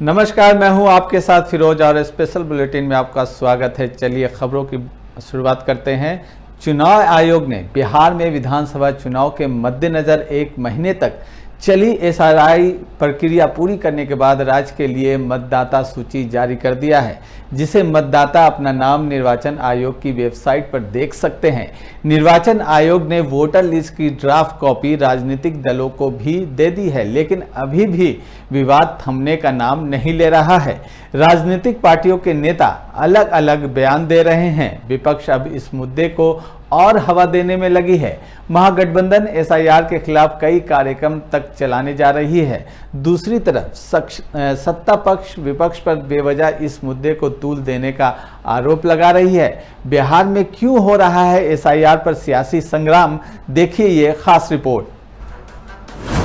नमस्कार, मैं हूं आपके साथ फिरोज और स्पेशल बुलेटिन में आपका स्वागत है। चलिए खबरों की शुरुआत करते हैं। चुनाव आयोग ने बिहार में विधानसभा चुनाव के मद्देनजर 1 महीने तक चली एसआरआई प्रक्रिया पूरी करने के बाद राज्य के लिए मतदाता सूची जारी कर दिया है, जिसे मतदाता अपना नाम निर्वाचन आयोग की वेबसाइट पर देख सकते हैं। निर्वाचन आयोग ने वोटर लिस्ट की ड्राफ्ट कॉपी राजनीतिक दलों को भी दे दी है, लेकिन अभी भी विवाद थमने का नाम नहीं ले रहा है। राजनीतिक पार्टियों के नेता अलग अलग बयान दे रहे हैं। विपक्ष अब इस मुद्दे को और हवा देने में लगी है। महागठबंधन एसआईआर के खिलाफ कई कार्यक्रम तक चलाने जा रही है। दूसरी तरफ सत्ता पक्ष विपक्ष पर बेवजह इस मुद्दे को तूल देने का आरोप लगा रही है। बिहार में क्यों हो रहा है एसआईआर पर सियासी संग्राम, देखिए ये खास रिपोर्ट।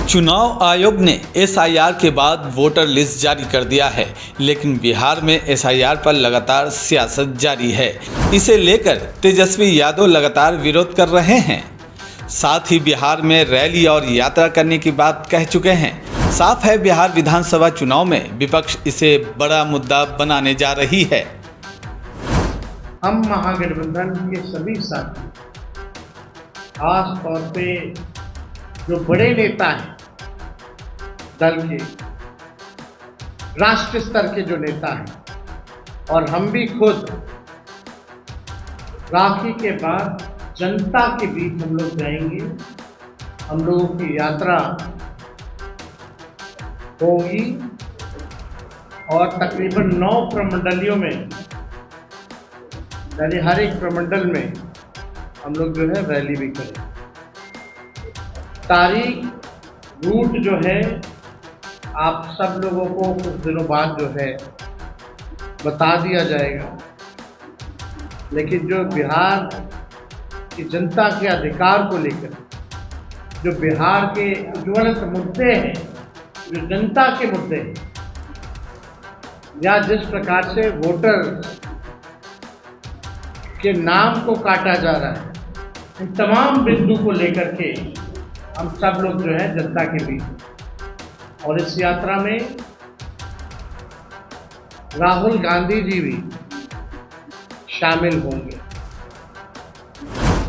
चुनाव आयोग ने एसआईआर के बाद वोटर लिस्ट जारी कर दिया है, लेकिन बिहार में एसआईआर पर लगातार सियासत जारी है। इसे लेकर तेजस्वी यादव लगातार विरोध कर रहे हैं। साथ ही बिहार में रैली और यात्रा करने की बात कह चुके हैं। साफ है, बिहार विधानसभा चुनाव में विपक्ष इसे बड़ा मुद्दा बनाने जा रही है। हम महागठबंधन के सभी साथी, खास तौर पे जो बड़े नेता हैं दल के, राष्ट्रीय स्तर के जो नेता हैं, और हम भी खुद राखी के बाद जनता के बीच हम लोग जाएंगे। हम लोगों की यात्रा होगी और तकरीबन 9 प्रमंडलियों में, यानी हर एक प्रमंडल में हम लोग जो है रैली भी करेंगे। तारीख, रूट जो है आप सब लोगों को कुछ दिनों बाद जो है बता दिया जाएगा, लेकिन जो बिहार की जनता के अधिकार को लेकर, जो बिहार के ज्वलंत मुद्दे हैं, जो जनता के मुद्दे हैं, या जिस प्रकार से वोटर के नाम को काटा जा रहा है, इन तमाम बिंदु को लेकर के हम सब लोग जो है जनता के बीच, और इस यात्रा में राहुल गांधी जी भी शामिल होंगे।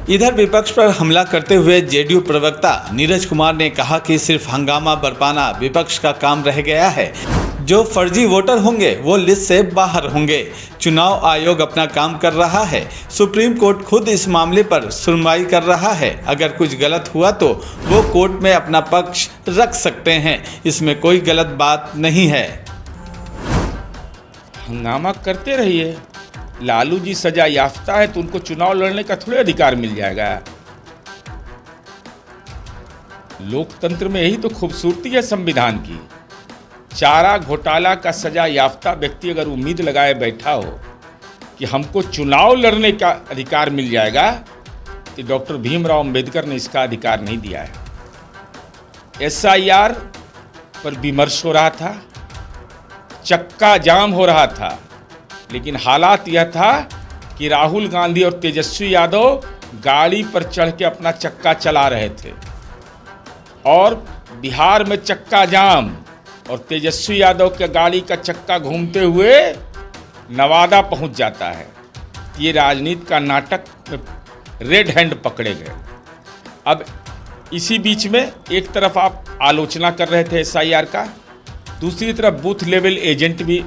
इधर विपक्ष पर हमला करते हुए जेडीयू प्रवक्ता नीरज कुमार ने कहा कि सिर्फ हंगामा बरपाना विपक्ष का काम रह गया है। जो फर्जी वोटर होंगे वो लिस्ट से बाहर होंगे। चुनाव आयोग अपना काम कर रहा है। सुप्रीम कोर्ट खुद इस मामले पर सुनवाई कर रहा है। अगर कुछ गलत हुआ तो वो कोर्ट में अपना पक्ष रख सकते हैं। इसमें कोई गलत बात नहीं है। हंगामा करते रहिए। लालू जी सजा याफ्ता है तो उनको चुनाव लड़ने का थोड़े अधिकार मिल जाएगा। लोकतंत्र में यही तो खूबसूरती है संविधान की। चारा घोटाला का सजा याफ्ता व्यक्ति अगर उम्मीद लगाए बैठा हो कि हमको चुनाव लड़ने का अधिकार मिल जाएगा, तो डॉक्टर भीमराव अंबेडकर ने इसका अधिकार नहीं दिया है। एसआईआर पर विमर्श हो रहा था, चक्का जाम हो रहा था, लेकिन हालात यह था कि राहुल गांधी और तेजस्वी यादव गाड़ी पर चढ़ के अपना चक्का चला रहे थे, और बिहार में चक्का जाम और तेजस्वी यादव के गाड़ी का चक्का घूमते हुए नवादा पहुंच जाता है। ये राजनीति का नाटक रेड हैंड पकड़े गए। अब इसी बीच में एक तरफ आप आलोचना कर रहे थे एसआईआर का, दूसरी तरफ बूथ लेवल एजेंट भी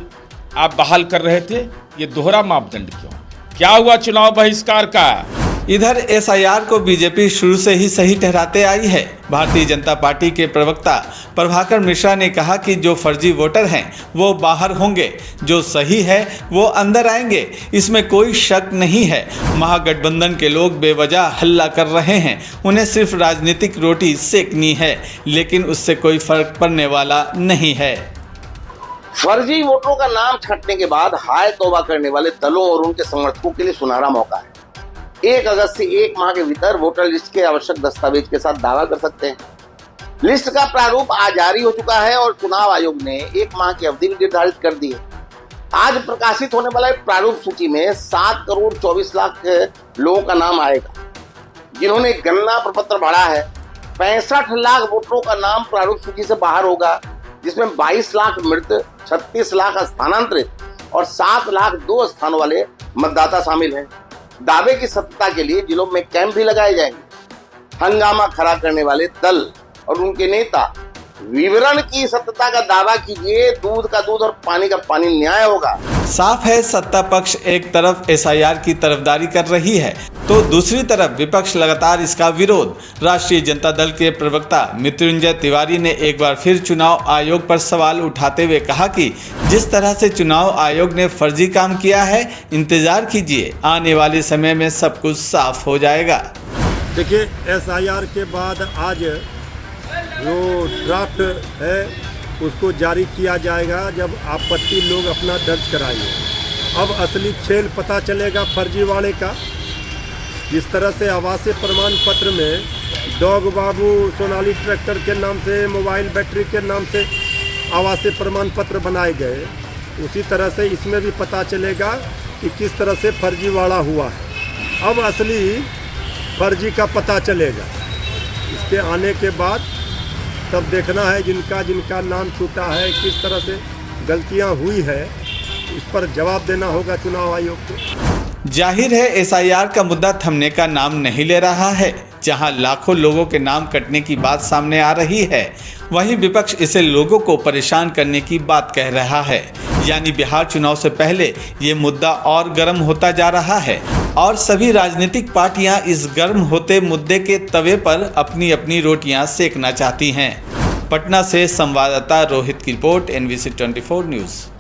आप बहाल कर रहे थे। ये दोहरा मापदंड क्यों? क्या हुआ चुनाव बहिष्कार का? इधर एसआईआर को बीजेपी शुरू से ही सही ठहराते आई है। भारतीय जनता पार्टी के प्रवक्ता प्रभाकर मिश्रा ने कहा कि जो फर्जी वोटर हैं वो बाहर होंगे, जो सही है वो अंदर आएंगे। इसमें कोई शक नहीं है। महागठबंधन के लोग बेवजह हल्ला कर रहे हैं। उन्हें सिर्फ राजनीतिक रोटी सेकनी है, लेकिन उससे कोई फर्क पड़ने वाला नहीं है। फर्जी वोटरों का नाम छंटने के बाद हाय तौबा करने वाले दलों और उनके समर्थकों के लिए सुनहरा मौका है। 1 अगस्त से 1 माह के भीतर वोटर लिस्ट के आवश्यक दस्तावेज के साथ दावा कर सकते हैं। लिस्ट का प्रारूप आज जारी हो चुका है और चुनाव आयोग ने 1 माह की अवधि निर्धारित कर दी है। आज प्रकाशित होने वाला प्रारूप सूची में 7 करोड़ 24 लाख लोगों का नाम आएगा, जिन्होंने गणना प्रपत्र भरा है। 65 लाख वोटरों का नाम प्रारूप सूची से बाहर होगा, जिसमें 22 लाख मृत 36 लाख स्थानांतरित और 7 लाख 2 स्थानों वाले मतदाता शामिल हैं। दावे की सत्यता के लिए जिलों में कैंप भी लगाए जाएंगे। हंगामा खड़ा करने वाले दल और उनके नेता विवरण की सत्यता का दावा कीजिए, दूध का दूध और पानी का पानी न्याय होगा। साफ है, सत्ता पक्ष एक तरफ एसआईआर की तरफदारी कर रही है तो दूसरी तरफ विपक्ष लगातार इसका विरोध। राष्ट्रीय जनता दल के प्रवक्ता मृत्युंजय तिवारी ने एक बार फिर चुनाव आयोग पर सवाल उठाते हुए कहा कि जिस तरह से चुनाव आयोग ने फर्जी काम किया है, इंतजार कीजिए, आने वाले समय में सब कुछ साफ हो जाएगा। देखिए, एसआईआर के बाद आज जो ड्राफ्ट है उसको जारी किया जाएगा जब आपत्ति लोग अपना दर्ज कराएंगे। अब असली खेल पता चलेगा फर्जीवाड़े का। जिस तरह से आवासीय प्रमाण पत्र में डॉग बाबू सोनाली ट्रैक्टर के नाम से, मोबाइल बैटरी के नाम से आवासीय प्रमाण पत्र बनाए गए, उसी तरह से इसमें भी पता चलेगा कि किस तरह से फर्जीवाड़ा हुआ है। अब असली फर्जी का पता चलेगा। इसके आने के बाद तब देखना है जिनका नाम छूटा है, किस तरह से गलतियां हुई है, इस पर जवाब देना होगा चुनाव आयोग को। जाहिर है एसआईआर का मुद्दा थमने का नाम नहीं ले रहा है। जहां लाखों लोगों के नाम कटने की बात सामने आ रही है, वहीं विपक्ष इसे लोगों को परेशान करने की बात कह रहा है। यानी बिहार चुनाव से पहले ये मुद्दा और गर्म होता जा रहा है और सभी राजनीतिक पार्टियां इस गर्म होते मुद्दे के तवे पर अपनी अपनी रोटियां सेकना चाहती हैं। पटना से संवाददाता रोहित की रिपोर्ट, NBC 24 न्यूज़।